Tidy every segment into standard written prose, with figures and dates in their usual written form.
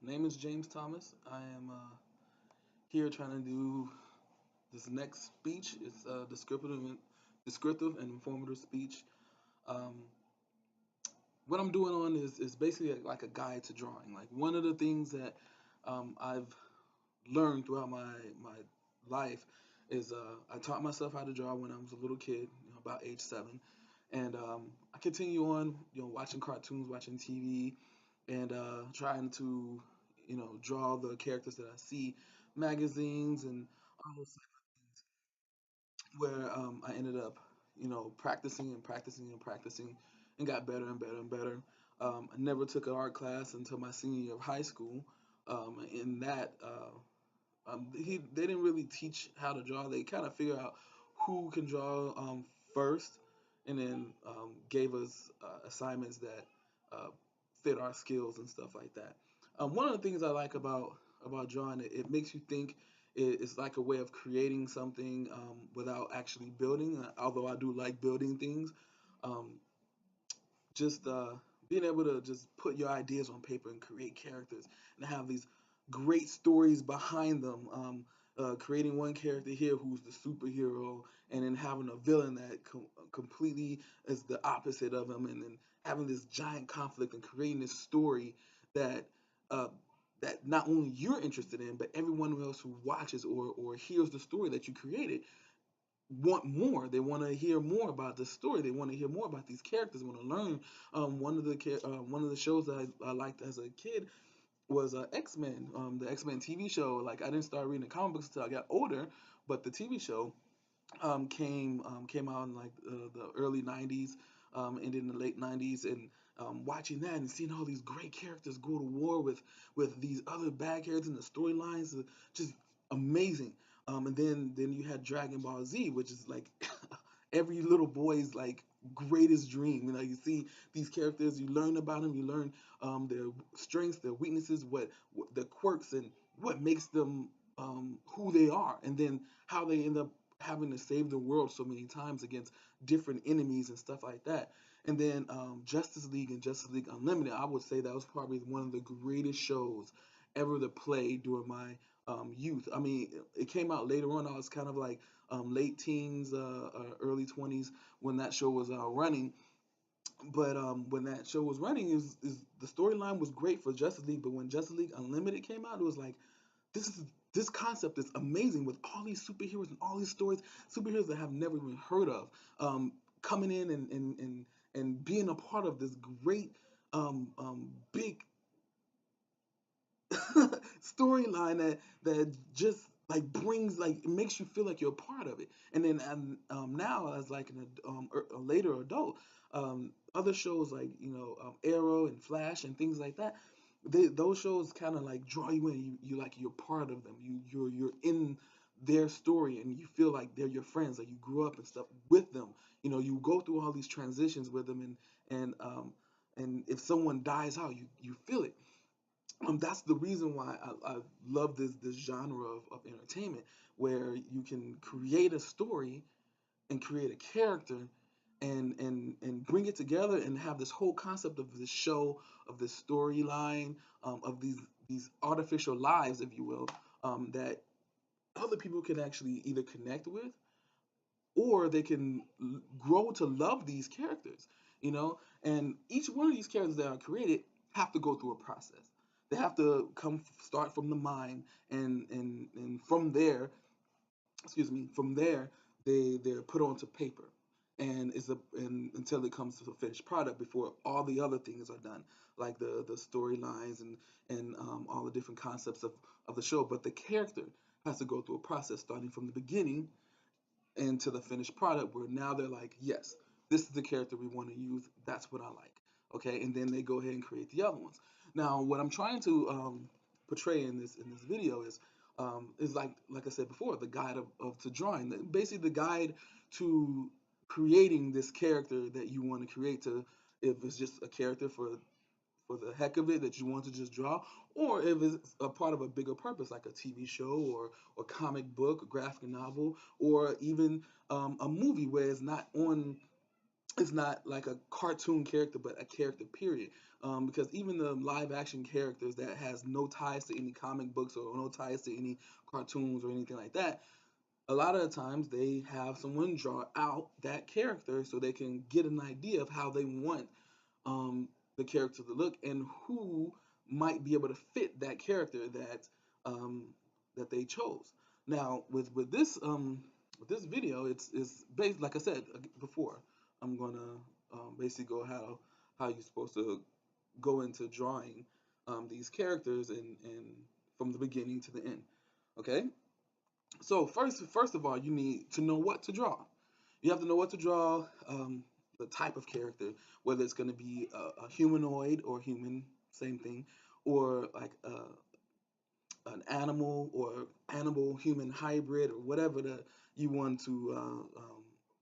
Name is James Thomas. I am here trying to do this next speech. It's a descriptive and informative speech. Um, what I'm doing on is basically like a guide to drawing. Like one of the things that I've learned throughout my life is I taught myself how to draw when I was a little kid, about age 7, and I continue on, watching cartoons, watching TV, and trying to, draw the characters that I see, magazines, and all those where I ended up, practicing and practicing and practicing, and got better and better and better. I never took an art class until my senior year of high school. In that, they didn't really teach how to draw. They kind of figure out who can draw first, and then gave us assignments that uh, fit our skills and stuff like that. One of the things I like about drawing, it makes you think. It's like a way of creating something without actually building. Although I do like building things, um, just being able to just put your ideas on paper and create characters and have these great stories behind them. Creating one character here who's the superhero, and then having a villain that completely is the opposite of him, and then having this giant conflict and creating this story that uh, that not only you're interested in, but everyone else who watches or hears the story that you created want more. They want to hear more about the story. They want to hear more about these characters. Want to learn. One of the shows that I liked as a kid was X Men. The X Men TV show. Like I didn't start reading the comic books until I got older, but the TV show came out in like the early '90s, ended in the late '90s, and watching that and seeing all these great characters go to war with these other bad characters and the storylines, just amazing. And then you had Dragon Ball Z, which is like every little boy's like greatest dream. You see these characters, you learn about them, you learn their strengths, their weaknesses, what their quirks, and what makes them who they are, and then how they end up having to save the world so many times against different enemies and stuff like that. And then Justice League and Justice League Unlimited, I would say that was probably one of the greatest shows ever to play during my youth. I mean, it came out later on. I was kind of like late teens, early 20s when that show was running. But when that show was running, is the storyline was great for Justice League. But when Justice League Unlimited came out, it was like this is this concept is amazing with all these superheroes and all these stories, superheroes that have never even heard of, coming in and being a part of this great big storyline that just like brings like it makes you feel like you're a part of it. And then now as like a later adult, other shows like Arrow and Flash and things like that, those shows kind of like draw you in. You like you're part of them. You're in their story and you feel like they're your friends, like you grew up and stuff with them. You go through all these transitions with them, and if someone dies out, you feel it. That's the reason why I love this genre of entertainment, where you can create a story and create a character and bring it together and have this whole concept of this show, of this storyline, of these artificial lives, if you will, that other people can actually either connect with, or they can grow to love these characters, and each one of these characters that are created have to go through a process. They have to start from the mind, and from there, excuse me, from there they're put onto paper, and until it comes to the finished product before all the other things are done, like the storylines and all the different concepts of the show. But the character has to go through a process starting from the beginning into the finished product, where now they're like, yes, this is the character we want to use. That's what I like. Okay, and then they go ahead and create the other ones. Now, what I'm trying to portray in this video is like I said before, the guide of to drawing, basically the guide to creating this character that you want to create. To if it's just a character for the heck of it that you want to just draw, or if it's a part of a bigger purpose like a TV show or comic book, a graphic novel, or even a movie where it's not on it's not like a cartoon character, but a character period. Because even the live action characters that has no ties to any comic books or no ties to any cartoons or anything like that, a lot of the times they have someone draw out that character so they can get an idea of how they want um, the character to look and who might be able to fit that character um, that they chose. Now with this video, it's based like I said before. I'm gonna basically go how you're supposed to go into drawing these characters and from the beginning to the end. Okay, so first of all, you need to know what to draw. You have to know what to draw, the type of character, whether it's going to be a humanoid or human, same thing, or like an animal or animal human hybrid or whatever you want to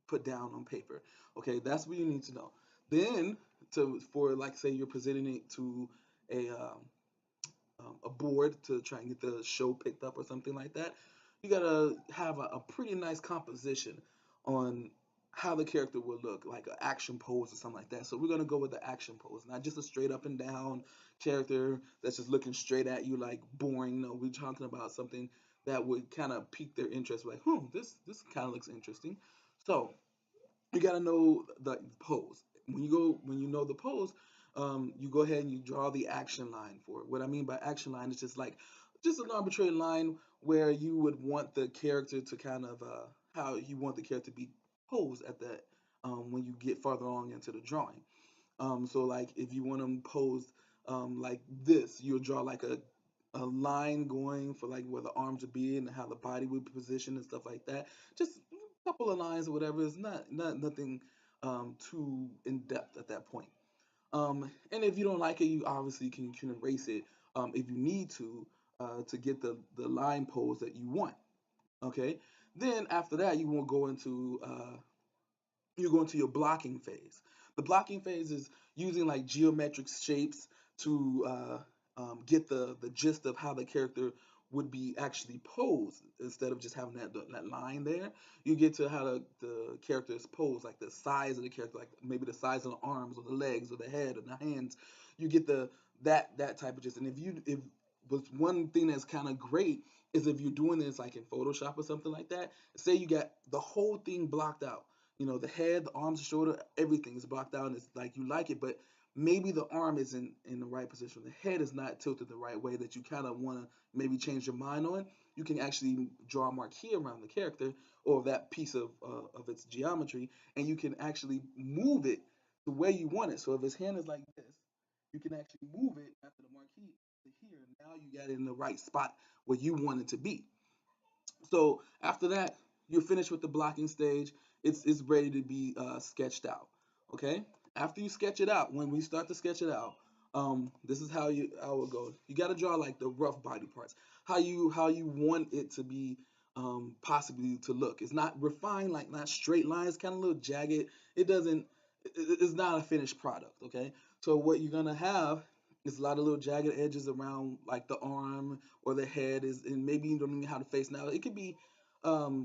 put down on paper. Okay, that's what you need to know. Then for like say you're presenting it to a a board to try and get the show picked up or something like that, you gotta have a pretty nice composition on how the character will look, like an action pose or something like that. So we're gonna go with the action pose, not just a straight up and down character that's just looking straight at you like boring. No, we're talking about something that would kind of pique their interest, like, this kind of looks interesting. So you got to know the pose. When you know the pose, you go ahead and you draw the action line for it. What I mean by action line is just like just an arbitrary line where you would want the character to kind of how you want the character to be posed at that when you get farther along into the drawing. So like if you want them posed like this, you'll draw like a line going for like where the arms would be and how the body would be positioned and stuff like that. Just a couple of lines or whatever. It's not nothing too in depth at that point. And if you don't like it, you obviously can erase it if you need to get the line pose that you want. Okay. Then after that, you go into your blocking phase. The blocking phase is using like geometric shapes to get the gist of how the character would be actually posed instead of just having that line there. You get to how the character is posed, like the size of the character, like maybe the size of the arms or the legs or the head or the hands. You get that type of gist. And if was one thing that's kind of great is if you're doing this like in Photoshop or something like that, say you got the whole thing blocked out, the head, the arms, the shoulder, everything is blocked out, and it's like you like it, but maybe the arm isn't in the right position. The head is not tilted the right way that you kind of want to maybe change your mind on. You can actually draw a marquee around the character or that piece of its geometry, and you can actually move it the way you want it. So if his hand is like this, you can actually move it after the marquee to here. Now you got it in the right spot where you want it to be. So after that, you're finished with the blocking stage. It's ready to be sketched out. Okay. After you sketch it out, when we start to sketch it out, this is how it goes. You got to draw like the rough body parts. How you want it to be possibly to look. It's not refined, like not straight lines, kind of a little jagged. It doesn't. It's not a finished product. Okay. So what you're gonna have is a lot of little jagged edges around like the arm or the head is, and maybe you don't even know how to face. Now it could be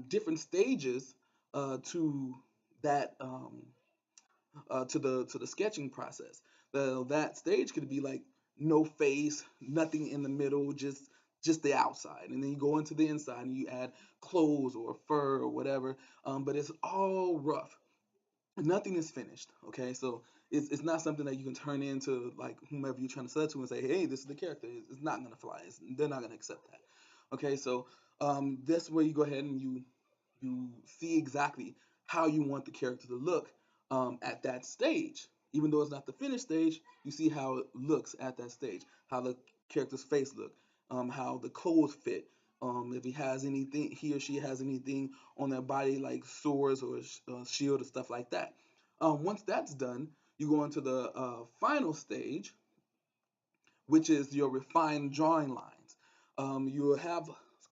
different stages to that to the sketching process. That stage could be like no face, nothing in the middle, just the outside, and then you go into the inside and you add clothes or fur or whatever. But it's all rough. Nothing is finished. Okay, so it's not something that you can turn into like whomever you're trying to sell it to and say, hey, this is the character. It's not gonna fly. They're not gonna accept that. Okay, so that's where you go ahead and you see exactly how you want the character to look at that stage. Even though it's not the finished stage, you see how it looks at that stage, how the character's face look, how the clothes fit, if he or she has anything on their body like swords or shield or stuff like that. Once that's done, you go into the final stage, which is your refined drawing lines. You will have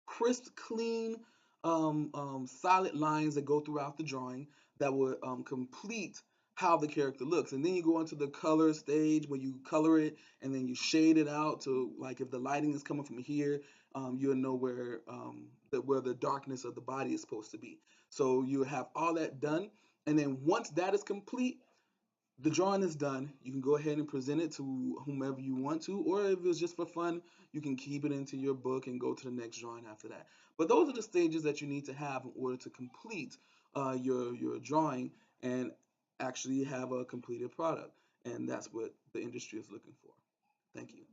crisp, clean, solid lines that go throughout the drawing that will complete how the character looks. And then you go into the color stage where you color it and then you shade it out to like if the lighting is coming from here, you'll know where the darkness of the body is supposed to be. So you have all that done, and then once that is complete, The drawing is done. You can go ahead and present it to whomever you want to, or if it's just for fun, you can keep it into your book and go to the next drawing after that. But those are the stages that you need to have in order to complete your drawing and actually have a completed product. And that's what the industry is looking for. Thank you.